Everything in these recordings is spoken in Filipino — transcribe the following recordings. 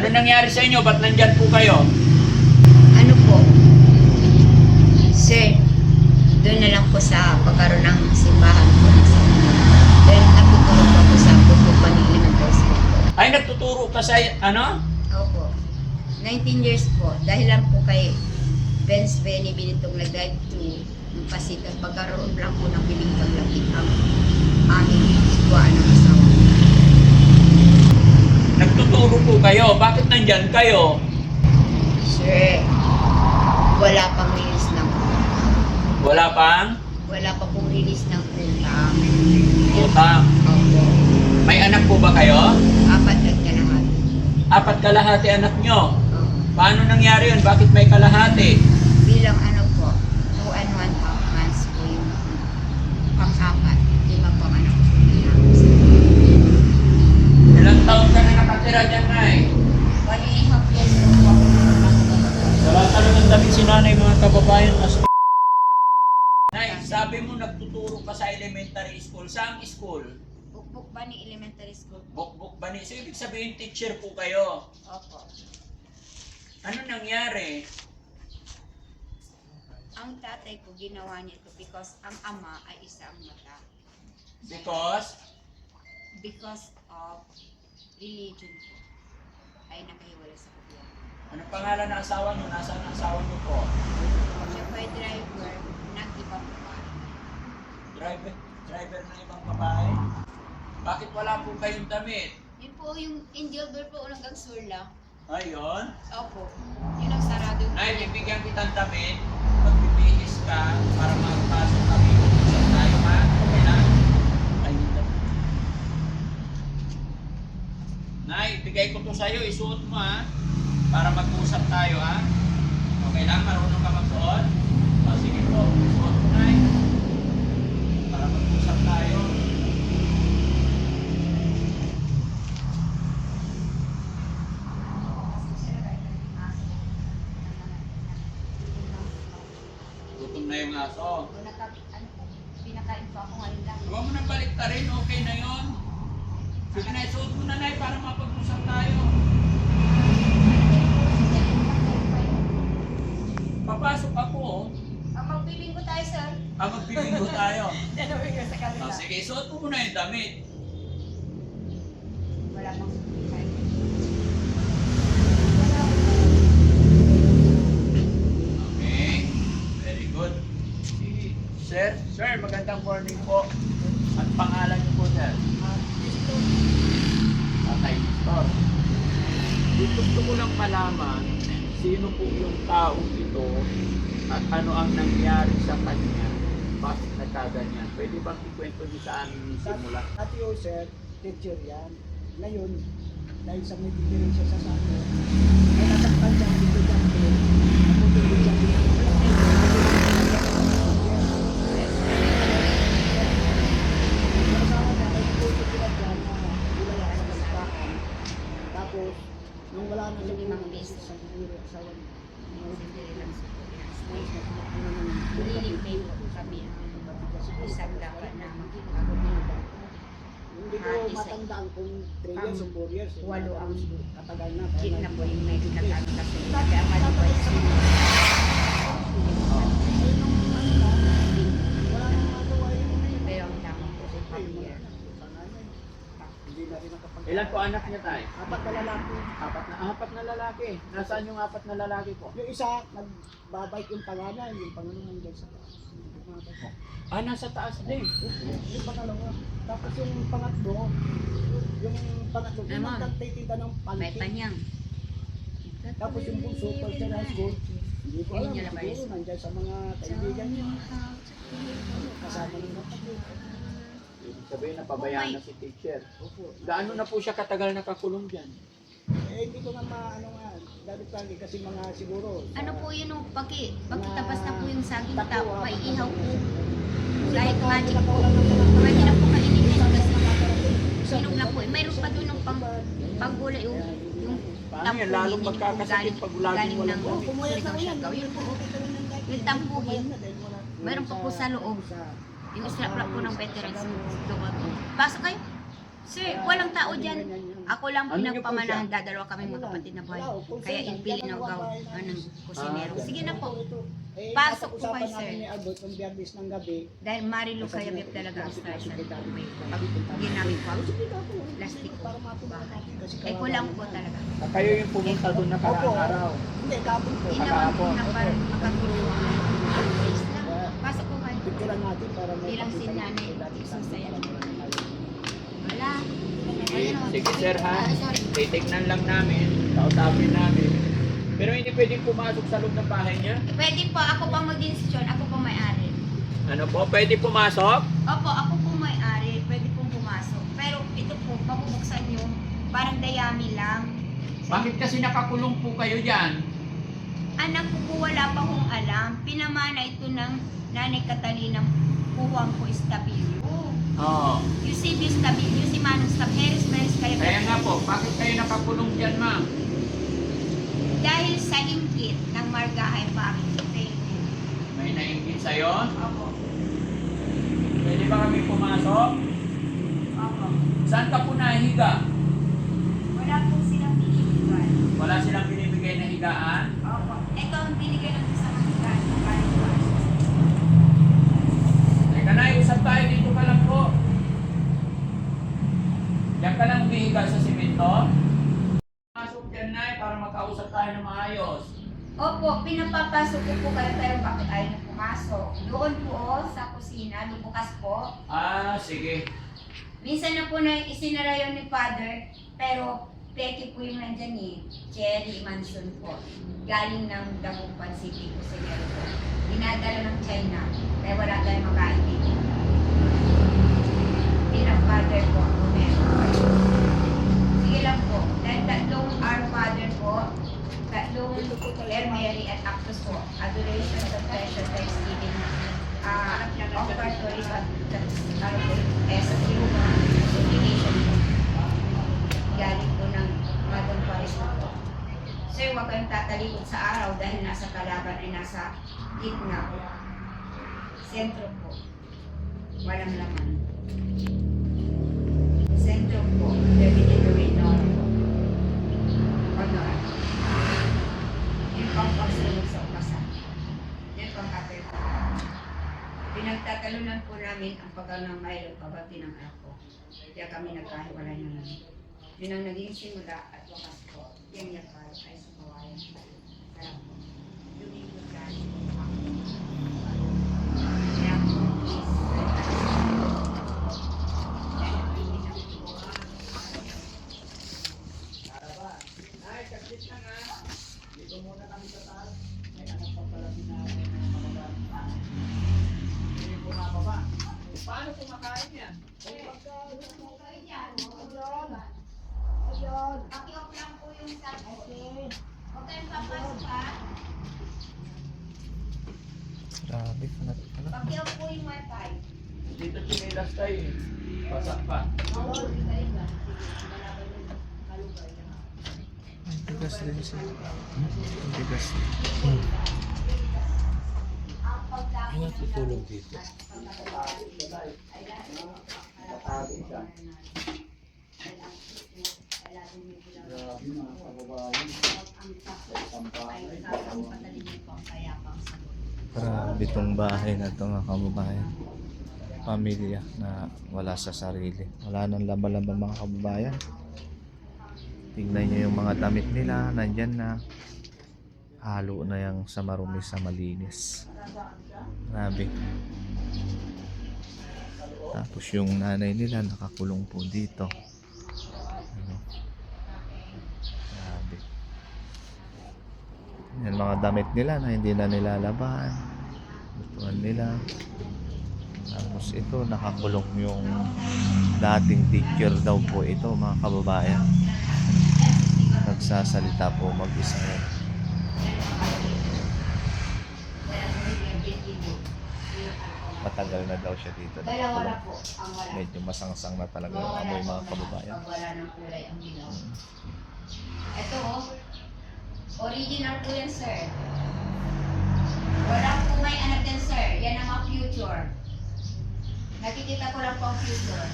Ano nangyari sa inyo? Ba't nandyan po kayo? Ano po? Sir, doon na lang po sa pagkaroon ng simbahan po. Dahil natutulog po ako sa Bukbuk Elementary School po. Ay, nagtuturo ka sa, ano? Opo. 19 years po. Dahil lang po kay Benz Benny Binitong nag-drive to ng Pasigan. Pagkaroon lang po ng biligang lapit ang aming sitwaan ng asawa. Nagtuturo po kayo. Bakit nandyan kayo? Sir, wala pang release ng Wala pang wala pa pong release ng utang. utang. Opo. May anak po ba kayo? 4 at kalahati. 4 kalahati anak nyo. Opo. Paano nangyari yun? Bakit may kalahati? Bilang ano po, 2 and 1/2 months po yung pang-4. 5 pang anak ko. Ilang taon ka na nakatira dyan, Nay? 1.5 years po ako. Wala talagang damit si nanay, mga kababayan. Nay, sabi mo nagtuturo ka sa elementary school. Saan school? Bukbuk Bani Elementary School. Bukbuk ba ni? So, ibig sabihin teacher po kayo. Opo. Ano nangyari? Ang tatay ko ginawa niya ito because ang ama ay isang mata. Because of religion po ay nakahiwalay sa kapila. Anong pangalan ng asawa niyo? Nasaan ang asawa niyo po? Siya po ay driver ng ibang babae. Driver ng ibang babae? Bakit wala po kayong damit? Yun po yung angel bear po hanggang surla. Ayun. Opo. Yun ang sarado. Nay, bibigyan kitang damit. Magbibihis ka para magpasok kami. Usap tayo, ha? Okay na? Ayun na. Nay, bigay ko to sa'yo. Isuot mo, ha? Para mag-usap tayo, ha? Okay lang? Marunong ka magsuot? O, sige po. Isuot mo, Nay. Para mag-usap tayo. Gutom na yung aso. Pinakain po ako ngayon lang. Huwag mo nang baliktarin, okay na yon. Sige na, isuot mo na, Nay, para mapag-usap tayo. Papasok ako, oh. Magbibinggo tayo, sir. Magbibinggo tayo. Tanawin ko sa kanila. Sige, isuot mo muna yung damit. Wala pang sumihay. Okay, very good. Sige. Sir, magandang morning po. At pangalan niyo po, sir? Tatay Victor. Gusto ko lang malaman sino po yung taong ito at ano ang nangyari sa kanya. Bakit nagkaganyan? Pwede bang ikwento niyo sa amin yung simula? Ate Joseph, teacher yan. Ngayon, dahil sa may diferensya sa sako, ay nasaktan siya ang estudyante. Napunta din siya din. Tapos, nung wala na siya Limang mga beses. sa siguro, asawa niya. Nililipay po kami ang isang dapat na makikapagod Hindi ko Isa- matandaan kung 3 years o 4 years. Walo ang katagal na. kit na po yung may kinatang kasi kaya mali po yung Wala nang magawa yun. pero ang tama po sa pamilya. Hindi na rin nakapag- Ilan po anak niya, tay? 4 na lalaki. Apat na lalaki. Nasaan yung 4 na lalaki po? Yung isa, nagbabike yung pangalan, yung pangalan nandiyan sa taas. Ah, nasa taas din. Yung pangalawa. Tapos yung pangatlo, yung Naman. nagtitinda ng May panty. panyang. Tapos yung bunso, first year high school, hindi ko alam, Yun yung labas. siguro nandiyan sa mga kaibigan niya. Kasama ng kapatid. Ibig sabihin, napabayaan na si teacher. Opo. Gaano na po siya katagal nakakulong dyan? Hindi ko nga maano nga, David Frankie, kasi mga siguro. Ano po yun yung pagkitabas na po yung saging Takwa, tao, maiihaw po. Kasi Kahit pagka magic po. pinakawalan ng mga- Pwede na po kainin kasi Isa- inom lang po. Mayroon pa doon yung panggulay yung Paano yan? Lalong tampuhin magkakasakit pag laging galing walang ng gamit. Pumayag na siligang yan. siya gawin po. Yung tampuhin, mayroon pa po sa loob. Yung isla po ng veterans doon. Pasok kayo. Sir, walang tao dyan. Ako lang Ano niyo po pinagpamanahan, siya? dadalawa kami magkapatid na buhay. Wala, full Kaya sir, inpili yan ng ang gaw bahay ng kusinero. Ah, Sige na po. Eh, Pasok po napag-usapan kayo, sir. namin ni Albert ng Biyernes ng gabi. Dahil Marilu kaya bip talaga ang star sa may pag ginamit ko. Sige ka po. Plastic ko. Para matulungan natin kasi Eh, kulang po talaga. Kayo yung pumunta doon na Opo. araw. Hindi, kapon po. Ginawa ko na para makatulong. Please lang. Kaya, Pasok po kayo. picturean natin para may Bilang pakita si natin Nanay kay Daddy Jesus Santo sa para malaman. Wala. Sige sir ha, Sorry. titignan lang namin, kausapin namin. Pero hindi pwedeng pumasok sa loob ng bahay niya? Pwede po, ako pa mag-desisyon, ako po may-ari. Ano po, pwede pumasok? Opo, ako po may-ari, pwede pong pumasok. Pero ito po, pabubuksan nyo, parang dayami lang. Bakit kasi nakakulong po kayo dyan? Anak ko po wala pa kong alam. Pinamana ito ng Nanay Catalina Puwang po Estabilio. Oo. Yung si Estabilio, si Manong Staberes, kaya Kaya nga po, bakit kayo nakakulong dyan ma'am? dahil sa inggit ng Margahay Family. May nainggit sa'yo? Opo. Pwede ba kami pumasok? Opo. Saan ka po nahiga? Wala po silang binibigay. Wala silang binibigay na higaan? Opo. Ito ang binigay ng isang higaan ng Margahay. Teka na, usap tayo dito ka lang po. Diyan ka lang umihiga sa simento? Pasok dyan na para makausap tayo ng maayos. Opo, pinapapasok ko po kayo pero bakit ayaw na pumasok? Doon po sa kusina, bukas po. Ah, sige. Minsan na po na isinara yun ni Father, pero peki po yung nandyan eh. Cherry Manson po. Galing ng Dagupan City po sa po. Dinadala ng China, kaya wala tayong makain dito. Bilang Father po ako meron. Sige lang po, dahil tatlong Our Father po, tatlong Hail Mary at Actus po. Adoration, confession, thanksgiving, offertory, supplication po. Galing po ng Madam Paris po. Sir, huwag kayong tatalikod sa araw dahil nasa kalaban ay nasa gitna po. Sentro po. Walang laman. Sentro po. David Edorinor po. Honor. Yung pagpagsulog sa ukasan. Yung pangkapir po. Pinagtatalunan po namin ang pagkangangaylo kabati ng ako. Kaya kami nagkahiwalay na namin. Yun ang naging simula at wakas po. Yung yakal ay sa kawayan. Kaya po. Lumipot galing po ako. Kaya po, Ay, kasi siya nga. Dito muna kami sa taas. May anak pa pala sinabi ng mga bata. Hindi po mababa. Paano kumakain yan? Ayun. Pakiok lang po yung sapo. Huwag kayong papasok ha. Grabe, kanat ka na. Pakiok po yung wifi. Dito chinilas tayo eh. Pasak pa. Ang bigas din siya. Ang bigas. Ay, natutulog dito. Katabi siya. Grabe mga kababayan. Grabe tong bahay na to mga kababayan. Pamilya na wala sa sarili. Wala nang laban-laban mga kababayan. Tingnan nyo yung mga damit nila. Nandyan na. Halo na yung sa marumi sa malinis. Grabe. Tapos yung nanay nila nakakulong po dito. Ano? Grabe. Yan mga damit nila na hindi na nilalaban. Lutuan nila. Tapos ito nakakulong yung dating teacher daw po ito mga kababayan. Nagsasalita po mag-isa yan. Matagal na daw siya dito. Dalawa na po ang wala. Medyo masangsang na talaga yung amoy mga kababayan. Pag wala ng kulay ang dilaw. Ito oh. Original po yan sir. Wala po may anak din sir. Yan ang mga future. Nakikita ko lang po ang future.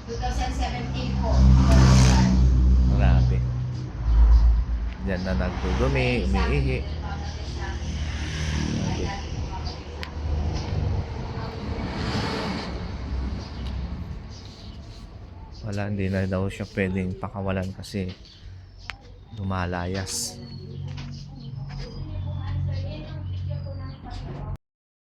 2017 po. Grabe. Diyan na nagdudumi, umiihi. Grabe. Wala, hindi na daw siya pwedeng pakawalan kasi lumalayas.